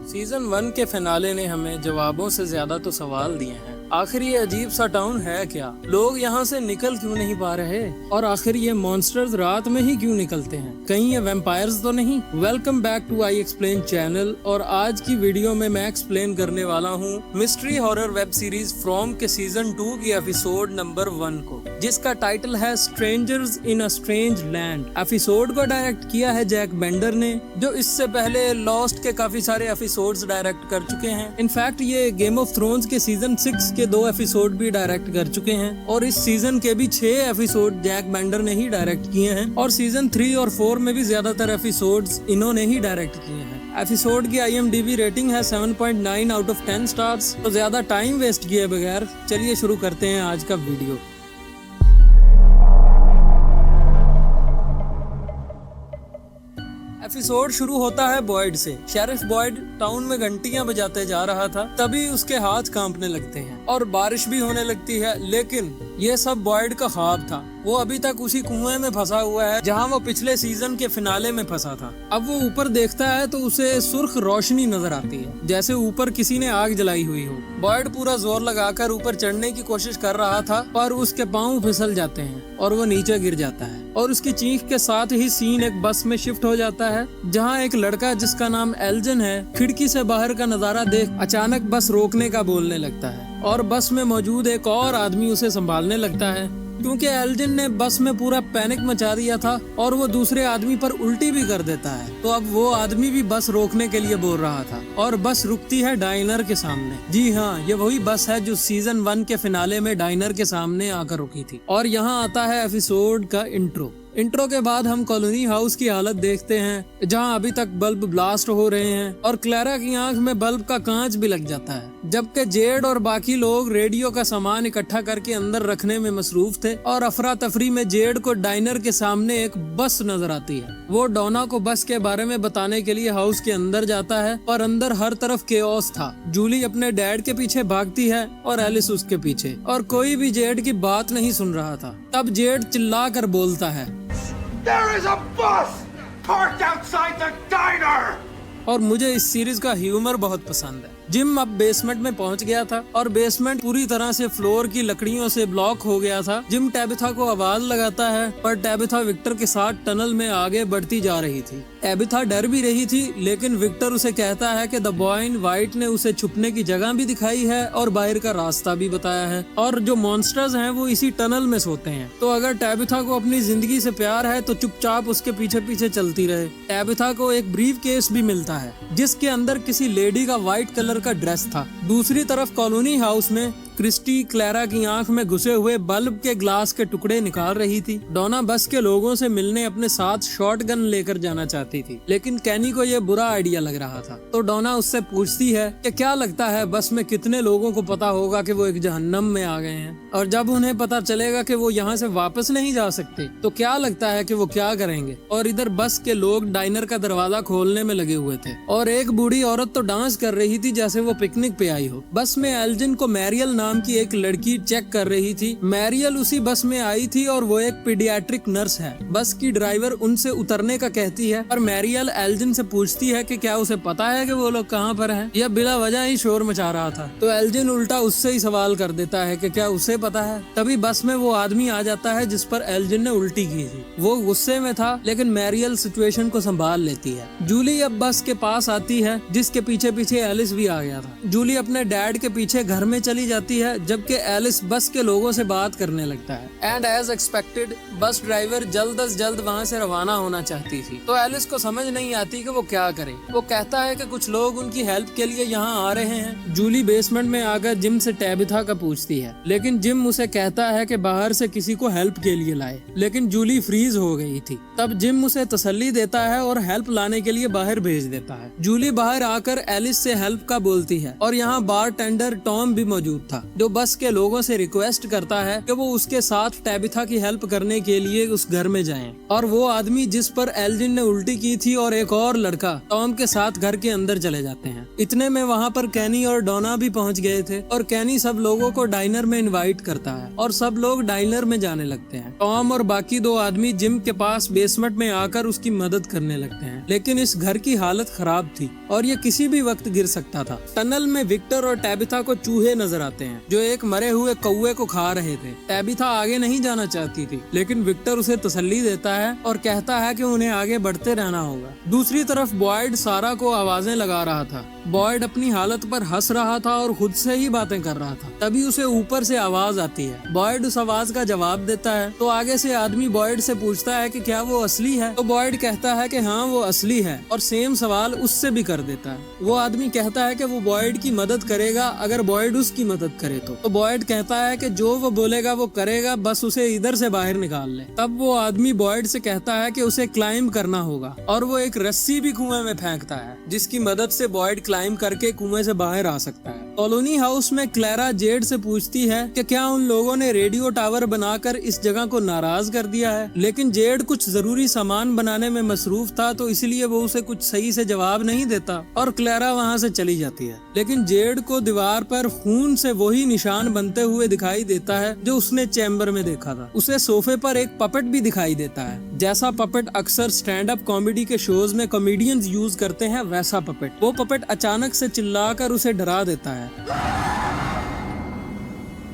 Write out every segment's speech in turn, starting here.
Season 1 के finale ने हमें जवाबों से ज्यादा तो सवाल दिए हैं। आखिर ये अजीब सा टाउन है क्या? लोग यहाँ से निकल क्यों नहीं पा रहे? और आखिर ये मॉन्स्टर्स रात में ही क्यों निकलते हैं? कहीं ये वैम्पायर्स तो नहीं? Welcome back to I explain channel. और आज की वीडियो में मैं एक्सप्लेन करने वाला हूँ mystery horror web series from के सीजन 2 की एपिसोड नंबर 1 को, जिसका टाइटल है strangers in a strange land. Episode को डायरेक्ट किया है जैक बेंडर ने, जो इससे पहले लॉस्ट के काफी सारे एपिसोड्स डायरेक्ट कर चुके हैं। इनफैक्ट ये गेम ऑफ थ्रोन्स के सीजन 6 के 2 एपिसोड भी डायरेक्ट कर चुके हैं, और इस सीजन के भी 6 एपिसोड जैक बेंडर ने ही डायरेक्ट किए हैं, और सीजन 3 और 4 में भी ज्यादातर एपिसोड्स इन्होंने ही डायरेक्ट किए हैं। एपिसोड की IMDb रेटिंग है 7.9 आउट ऑफ 10 स्टार्स। तो ज्यादा टाइम वेस्ट किए बगैर चलिए शुरू करते हैं आज का वीडियो। एपिसोड शुरू होता है बॉयड से। शेरिफ बॉयड टाउन में घंटियां बजाते जा रहा था, तभी उसके हाथ कांपने लगते हैं और बारिश भी होने लगती है। लेकिन ये सब बॉयड का ख्वाब था। वो अभी तक उसी कुएं में फंसा हुआ है जहां वो पिछले सीजन के फिनाले में फंसा था। अब वो ऊपर देखता है तो उसे सुर्ख रोशनी नजर आती है, जैसे ऊपर किसी ने आग जलाई हुई हो। बॉयड पूरा जोर लगाकर ऊपर चढ़ने की कोशिश कर रहा था, पर उसके पांव फिसल जाते हैं और वो नीचे गिर जाता है। और उसकी चीख के साथ ही सीन एक बस में शिफ्ट हो जाता है, जहां एक लड़का जिसका नाम एल्जन है खिड़की से बाहर का नजारा देख अचानक बस रोकने का बोलने लगता है, और बस में मौजूद एक और आदमी उसे संभालने लगता है, क्योंकि एल्जन ने बस में पूरा पैनिक मचा दिया था और वो दूसरे आदमी पर उल्टी भी कर देता है। तो अब वो आदमी भी बस रोकने के लिए बोल रहा था, और बस रुकती है डाइनर के सामने। जी हाँ, ये वही बस है जो सीजन 1 के फिनाले में डाइनर के सामने आकर रुकी थी। और यहाँ आता है एपिसोड का इंट्रो के बाद हम कॉलोनी हाउस की हालत देखते हैं, जहां अभी तक बल्ब ब्लास्ट हो रहे हैं और क्लैरा की आंख में बल्ब का कांच भी लग जाता है, जबकि जेड और बाकी लोग रेडियो का सामान इकट्ठा करके अंदर रखने में मसरूफ थे। और अफरा तफरी में जेड को डाइनर के सामने एक बस नजर आती है। वो डोना को बस के बारे में बताने के लिए हाउस के अंदर जाता है, पर अंदर हर तरफ केओस था। जूली अपने डैड के पीछे भागती है और एलिस उसके पीछे, और कोई भी जेड की बात नहीं सुन रहा था। तब जेड चिल्ला कर बोलता है, There is a bus parked outside the diner! और मुझे इस सीरीज का ह्यूमर बहुत पसंद है। जिम अब बेसमेंट में पहुंच गया था और बेसमेंट पूरी तरह से फ्लोर की लकड़ियों से ब्लॉक हो गया था। जिम टैबिथा को आवाज लगाता है, पर टैबिथा विक्टर के साथ टनल में आगे बढ़ती जा रही थी। टैबिथा डर भी रही थी, लेकिन विक्टर उसे कहता है कि द बॉय इन वाइट ने उसे छुपने की जगह भी दिखाई है और बाहर का रास्ता भी बताया है, और जो मॉन्स्टर्स हैं वो इसी टनल में सोते हैं। तो अगर टैबिथा को अपनी जिंदगी से प्यार है तो चुपचाप उसके पीछे पीछे चलती रहे। टैबिथा को एक ब्रीफ केस भी मिलता है, जिसके अंदर किसी लेडी का व्हाइट कलर का ड्रेस था। दूसरी तरफ कॉलोनी हाउस में क्रिस्टी क्लैरा की आंख में घुसे हुए बल्ब के ग्लास के टुकड़े निकाल रही थी। डोना बस के लोगों से मिलने अपने साथ शॉटगन लेकर जाना चाहती थी, लेकिन कैनी को यह बुरा आइडिया लग रहा था। तो डोना उससे पूछती है कि क्या लगता है बस में कितने लोगों को पता होगा कि वो एक जहन्नम में आ गए हैं, और जब उन्हें पता चलेगा कि वो यहाँ से वापस नहीं जा सकते तो क्या लगता है कि वो क्या करेंगे। और इधर बस के लोग डाइनर का दरवाजा खोलने में लगे हुए थे, और एक बूढ़ी औरत तो डांस कर रही थी जैसे वो पिकनिक पे आई हो। बस में एल्जिन को मैरियल नाम की एक लड़की चेक कर रही थी। मैरियल उसी बस में आई थी और वो एक पीडियाट्रिक नर्स है। बस की ड्राइवर उनसे उतरने का कहती है, और मैरियल एल्जिन से पूछती है कि क्या उसे पता है कि वो लोग कहाँ पर हैं। यह बिला वजह ही शोर मचा रहा था। तो एल्जिन उल्टा उससे ही सवाल कर देता है कि क्या उसे पता है। तभी बस में वो आदमी आ जाता है जिस पर एल्जिन ने उल्टी की थी। वो गुस्से में था, लेकिन मैरियल सिचुएशन को संभाल लेती है। जूली अब बस के पास आती है, जिसके पीछे पीछे एलिस भी आ गया था। जूली अपने डैड के पीछे घर में चली जाती है, जबकि एलिस बस के लोगों से बात करने लगता है। And as expected bus driver जल्द अज जल्द वहाँ से रवाना होना चाहती थी। तो एलिस को समझ नहीं आती कि वो क्या करे। वो कहता है कि कुछ लोग उनकी हेल्प के लिए यहाँ आ रहे हैं। जूली बेसमेंट में आकर जिम से टैबिथा का पूछती है, लेकिन जिम उसे कहता है कि बाहर से किसी को हेल्प के लिए लाए, लेकिन जूली फ्रीज हो गई थी। तब जिम उसे तसल्ली देता है और हेल्प लाने के लिए बाहर भेज देता है। जूली बाहर आकर एलिस से हेल्प का बोलती है, और यहाँ बार टेंडर टॉम भी मौजूद था। लड़का जो बस के लोगों से रिक्वेस्ट करता है कि वो उसके साथ टैबिथा की हेल्प करने के लिए उस घर में जाएं। और वो आदमी जिस पर एल्जिन ने उल्टी की थी और एक और लड़का टॉम के साथ घर के अंदर चले जाते हैं। इतने में वहाँ पर कैनी और डोना भी पहुँच गए थे और कैनी सब लोगों को डाइनर में इनवाइट करता है और सब लोग डाइनर में जाने लगते हैं। टॉम और बाकी दो आदमी जिम के पास बेसमेंट में आकर उसकी मदद करने लगते हैं, लेकिन इस घर की हालत खराब थी और ये किसी भी वक्त गिर सकता था। टनल में विक्टर और टैबिथा को चूहे नजर आते हैं जो एक मरे हुए कौवे को खा रहे थे। टैबिथा आगे नहीं जाना चाहती थी, लेकिन विक्टर उसे तसल्ली देता है और कहता है कि उन्हें आगे बढ़ते रहना होगा। दूसरी तरफ बॉयड सारा को आवाजें लगा रहा था। बॉयड अपनी हालत पर हंस रहा था और खुद से ही बातें कर रहा था। तभी उसे ऊपर से आवाज आती है। बॉयड उस आवाज का जवाब देता है तो आगे से आदमी बॉयड से पूछता है कि क्या वो असली है, तो बॉयड कहता है कि हाँ वो असली है और सेम सवाल उससे भी कर देता है। वो आदमी कहता है कि वो बॉयड की मदद करेगा अगर बॉयड उसकी मदद करे तो बॉयड कहता है कि जो वो बोलेगा वो करेगा, बस उसे इधर से बाहर निकाल ले। तब वो आदमी बॉयड से कहता है कि उसे क्लाइंब करना होगा और वो एक रस्सी भी कुएं में फेंकता है जिसकी मदद से बॉयड क्लाइंब करके कुएं से बाहर आ सकता है। कॉलोनी हाउस में क्लैरा जेड से पूछती है कि क्या उन लोगों ने रेडियो टावर बनाकर इस जगह को नाराज कर दिया है, लेकिन जेड कुछ जरूरी सामान बनाने में मसरूफ था तो इसलिए वो उसे कुछ सही से जवाब नहीं देता और क्लैरा वहाँ से चली जाती है। लेकिन जेड को दीवार पर खून से वही निशान बनते हुए दिखाई देता है जो उसने चैम्बर में देखा था। उसे सोफे पर एक पपेट भी दिखाई देता है, जैसा पपेट अक्सर स्टैंड अप कॉमेडी के शोज में कॉमेडियंस यूज करते हैं वैसा पपेट। वो पपेट अचानक से चिल्लाकर उसे डरा देता है।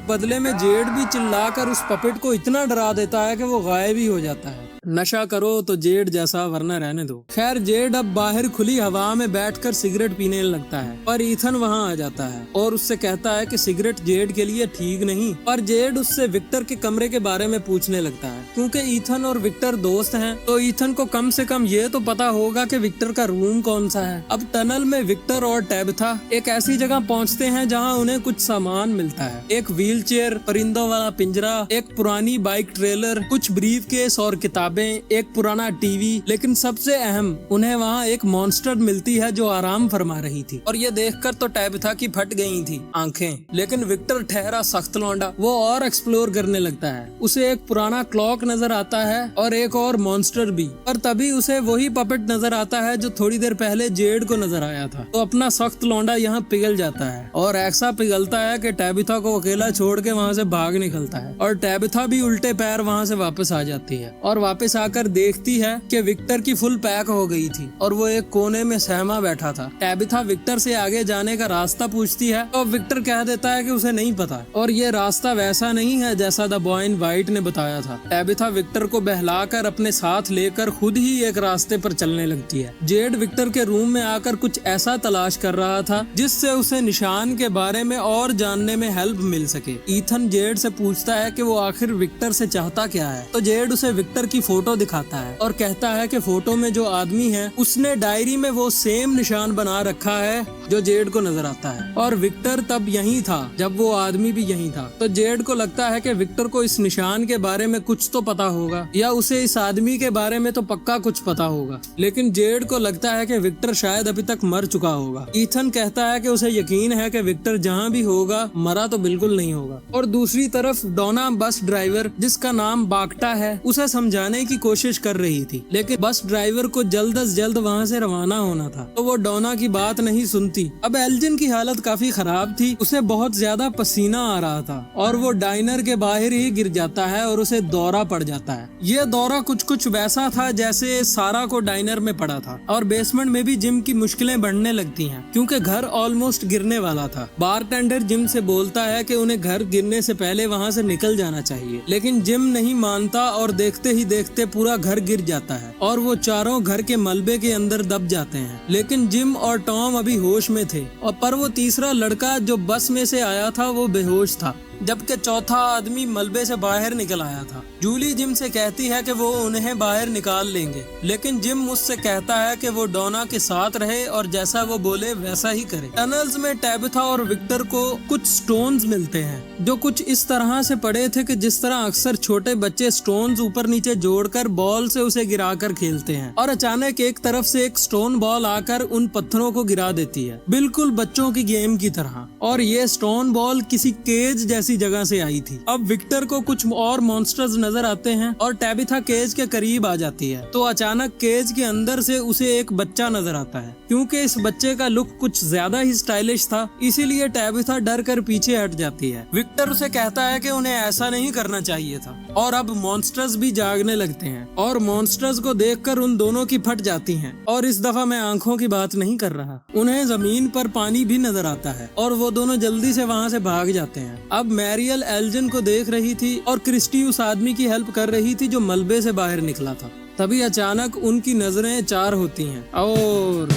बदले में जेड भी चिल्लाकर उस पपेट को इतना डरा देता है कि वो गायब ही हो जाता है। नशा करो तो जेड जैसा, वरना रहने दो। खैर जेड अब बाहर खुली हवा में बैठकर सिगरेट पीने लगता है पर ईथन वहाँ आ जाता है और उससे कहता है कि सिगरेट जेड के लिए ठीक नहीं। पर जेड उससे विक्टर के कमरे के बारे में पूछने लगता है। क्योंकि ईथन और विक्टर दोस्त हैं तो ईथन को कम से कम ये तो पता होगा कि विक्टर का रूम कौन सा है। अब टनल में विक्टर और टैबिथा एक ऐसी जगह पहुँचते हैं जहाँ उन्हें कुछ सामान मिलता है। एक व्हील चेयर, परिंदों वाला पिंजरा, एक पुरानी बाइक ट्रेलर, कुछ ब्रीफ केस और किताबें, एक पुराना टीवी, लेकिन सबसे अहम उन्हें वहाँ एक मॉन्स्टर मिलती है जो आराम फरमा रही थी। और ये देखकर तो टैबिथा की फट गई थी आंखें। लेकिन विक्टर ठहरा सख्त लौंडा, वो और एक्सप्लोर करने लगता है। उसे एक पुराना क्लॉक नजर आता है और एक और मॉन्स्टर भी। पर तभी उसे वही पपेट नजर आता है जो थोड़ी देर पहले जेड को नजर आया था। तो अपना सख्त लौंडा यहाँ पिघल जाता है और ऐसा पिघलता है कि टैबिथा को अकेला छोड़ के वहाँ से भाग निकलता है और टैबिथा भी उल्टे पैर वहाँ से वापस आ जाती है और वापस आकर देखती है कि विक्टर की फुल पैक हो गई थी और वो एक कोने में सहमा बैठा था। टैबिथा विक्टर से आगे जाने का रास्ता पूछती है और विक्टर कह देता है कि उसे नहीं पता और ये रास्ता वैसा नहीं है जैसा द बॉय इन वाइट ने बताया था। टैबिथा विक्टर को बहलाकर अपने साथ लेकर खुद ही एक रास्ते पर चलने लगती है। जेड विक्टर के रूम में आकर कुछ ऐसा तलाश कर रहा था जिससे उसे निशान के बारे में और जानने में हेल्प मिल सके। ईथन जेड से पूछता है कि वो आखिर विक्टर से चाहता क्या है, तो जेड उसे विक्टर की फोटो दिखाता है और कहता है कि फोटो में जो आदमी है उसने डायरी में वो सेम निशान बना रखा है जो जेड को नजर आता है और विक्टर तब यहीं था जब वो आदमी भी यहीं था। तो जेड को लगता है कि विक्टर को इस निशान के बारे में कुछ तो पता होगा या उसे इस आदमी के बारे में तो पक्का कुछ पता होगा, लेकिन जेड को लगता है कि विक्टर शायद अभी तक मर चुका होगा। ईथन कहता है कि उसे यकीन है कि विक्टर जहाँ भी होगा मरा तो बिल्कुल नहीं होगा। और दूसरी तरफ डोना बस ड्राइवर जिसका नाम बागटा है उसे समझाने की कोशिश कर रही थी, लेकिन बस ड्राइवर को जल्द से जल्द वहाँ से रवाना होना था तो वो डोना की बात नहीं सुनती। अब एल्जिन की हालत काफी खराब थी, उसे बहुत ज्यादा पसीना आ रहा था और वो डाइनर के बाहर ही गिर जाता है और उसे दौरा पड़ जाता है। ये दौरा कुछ वैसा था जैसे सारा को डाइनर में पड़ा था और बेसमेंट में भी जिम की मुश्किलें बढ़ने लगती हैं क्योंकि घर ऑलमोस्ट गिरने वाला था। बारटेंडर जिम से बोलता है कि उन्हें घर गिरने से पहले वहाँ से निकल जाना चाहिए, लेकिन जिम नहीं मानता और देखते ही देखते पूरा घर गिर जाता है और वो चारों घर के मलबे के अंदर दब जाते हैं। लेकिन जिम और टॉम अभी होश में थे और पर वो तीसरा लड़का जो बस में से आया था वो बेहोश था, जबकि चौथा आदमी मलबे से बाहर निकल आया था। जूली जिम से कहती है कि वो उन्हें बाहर निकाल लेंगे, लेकिन जिम उससे कहता है कि वो डोना के साथ रहे और जैसा वो बोले वैसा ही करे। टनल्स में टैबिथा और विक्टर को कुछ स्टोन्स मिलते हैं जो कुछ इस तरह से पड़े थे कि जिस तरह अक्सर छोटे बच्चे स्टोन्स ऊपर नीचे जोड़कर बॉल से उसे गिराकर खेलते हैं और अचानक एक तरफ से एक स्टोन बॉल आकर उन पत्थरों को गिरा देती है, बिल्कुल बच्चों की गेम की तरह। और ये स्टोन बॉल किसी केज जैसी जगह से आई थी। अब विक्टर को कुछ और मॉन्स्टर्स नजर आते हैं और टैबिथा केज के करीब आ जाती है तो अचानक केज के अंदर से उसे एक बच्चा नजर आता है। क्योंकि इस बच्चे का लुक कुछ ज्यादा ही स्टाइलिश था, इसीलिए टैबिथा डर कर पीछे हट जाती है। विक्टर उसे कहता है कि उन्हें ऐसा नहीं करना चाहिए था और अब मॉन्स्टर्स भी जागने लगते हैं और मॉन्स्टर्स को देखकर उन दोनों की फट जाती हैं। और इस दफा मैं आंखों की बात नहीं कर रहा, उन्हें जमीन पर पानी भी नजर आता है और वो दोनों जल्दी से वहाँ से भाग जाते हैं। अब मैरियल एल्जिन को देख रही थी और क्रिस्टी उस आदमी की हेल्प कर रही थी जो मलबे से बाहर निकला था। तभी अचानक उनकी नजरें चार होती हैं और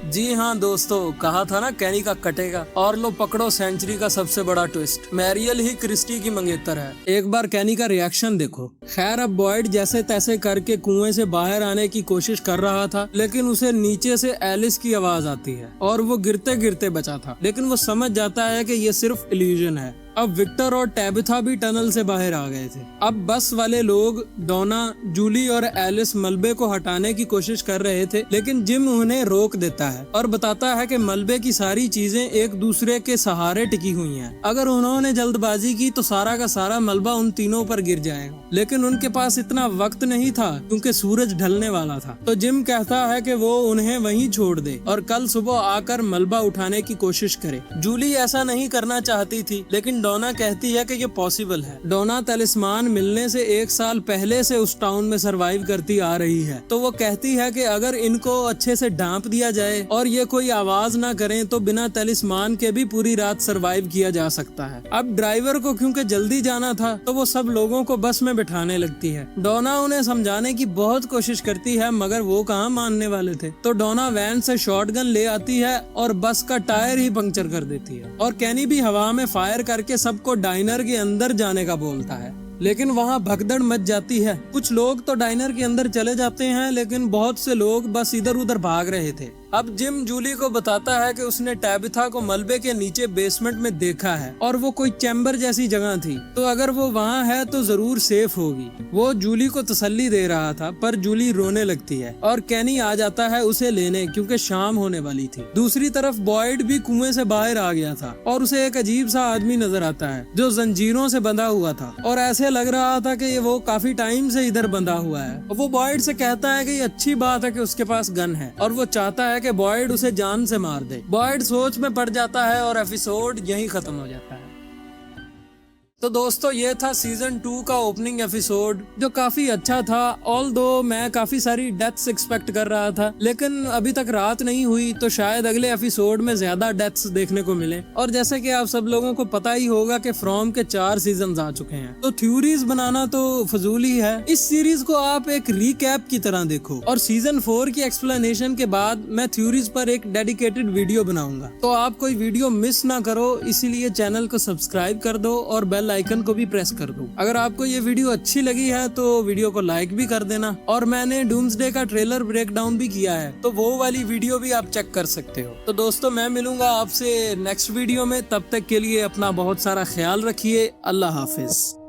जी हाँ दोस्तों, कहा था ना कैनी का कटेगा। और लो पकड़ो सेंचुरी का सबसे बड़ा ट्विस्ट, मैरियल ही क्रिस्टी की मंगेतर है। एक बार कैनी का रिएक्शन देखो। खैर अब बॉयड जैसे तैसे करके कुएं से बाहर आने की कोशिश कर रहा था, लेकिन उसे नीचे से एलिस की आवाज आती है और वो गिरते गिरते बचा था, लेकिन वो समझ जाता है कि ये सिर्फ इल्यूजन है। अब विक्टर और टैबिथा भी टनल से बाहर आ गए थे। अब बस वाले लोग डोना, जूली और एलिस मलबे को हटाने की कोशिश कर रहे थे, लेकिन जिम उन्हें रोक देता है और बताता है कि मलबे की सारी चीजें एक दूसरे के सहारे टिकी हुई हैं। अगर उन्होंने जल्दबाजी की तो सारा का सारा मलबा उन तीनों पर गिर जाएगा, लेकिन उनके पास इतना वक्त नहीं था क्योंकि सूरज ढलने वाला था। तो जिम कहता है कि वो उन्हें वहीं छोड़ दे और कल सुबह आकर मलबा उठाने की कोशिश करे। जूली ऐसा नहीं करना चाहती थी, लेकिन डोना कहती है कि ये पॉसिबल है। डोना तलिस्मान मिलने से 1 साल पहले से उस टाउन में सरवाइव करती आ रही है, तो वो कहती है कि अगर इनको अच्छे से ढांप दिया जाए और ये कोई आवाज ना करें तो बिना तलिस्मान के भी पूरी रात सरवाइव किया जा सकता है। अब ड्राइवर को क्योंकि जल्दी जाना था तो वो सब लोगों को बस में बिठाने लगती है। डोना उन्हें समझाने की बहुत कोशिश करती है, मगर वो कहाँ मानने वाले थे। तो डोना वैन से शॉटगन ले आती है और बस का टायर ही पंक्चर कर देती है और कैनी भी हवा में फायर करके सबको डाइनर के अंदर जाने का बोलता है, लेकिन वहाँ भगदड़ मच जाती है। कुछ लोग तो डाइनर के अंदर चले जाते हैं, लेकिन बहुत से लोग बस इधर उधर भाग रहे थे। अब जिम जूली को बताता है कि उसने टैबिथा को मलबे के नीचे बेसमेंट में देखा है और वो कोई चैम्बर जैसी जगह थी, तो अगर वो वहाँ है तो जरूर सेफ होगी। वो जूली को तसल्ली दे रहा था, पर जूली रोने लगती है और कैनी आ जाता है उसे लेने क्योंकि शाम होने वाली थी। दूसरी तरफ बॉयड भी कुएं से बाहर आ गया था और उसे एक अजीब सा आदमी नजर आता है जो जंजीरों से बंधा हुआ था और ऐसे लग रहा था कि वो काफी टाइम से इधर बंधा हुआ है। वो बॉयड से कहता है कि ये अच्छी बात है कि उसके पास गन है और वो चाहता है कि बॉयड उसे जान से मार दे। बॉयड सोच में पड़ जाता है और एपिसोड यहीं खत्म हो जाता है। तो दोस्तों ये था सीजन 2 का ओपनिंग एपिसोड जो काफी अच्छा था। ऑल्दो मैं काफी सारी डेथ्स एक्सपेक्ट कर रहा था, लेकिन अभी तक रात नहीं हुई तो शायद अगले एपिसोड में ज्यादा डेथ्स देखने को मिले। और जैसे कि आप सब लोगों को पता ही होगा कि फ्रॉम के 4 सीजन आ चुके हैं, तो थ्योरीज बनाना तो फजूल ही है। इस सीरीज को आप एक रिकैप की तरह देखो और सीजन 4 की एक्सप्लेनेशन के बाद मैं थ्योरीज पर एक डेडिकेटेड वीडियो बनाऊंगा, तो आप कोई वीडियो मिस ना करो। इसीलिए चैनल को सब्सक्राइब कर दो और बेल आइकन को भी प्रेस कर दो। अगर आपको ये वीडियो अच्छी लगी है तो वीडियो को लाइक भी कर देना। और मैंने डूम्सडे का ट्रेलर ब्रेकडाउन भी किया है, तो वो वाली वीडियो भी आप चेक कर सकते हो। तो दोस्तों मैं मिलूंगा आपसे नेक्स्ट वीडियो में, तब तक के लिए अपना बहुत सारा ख्याल रखिए। अल्लाह हाफिज।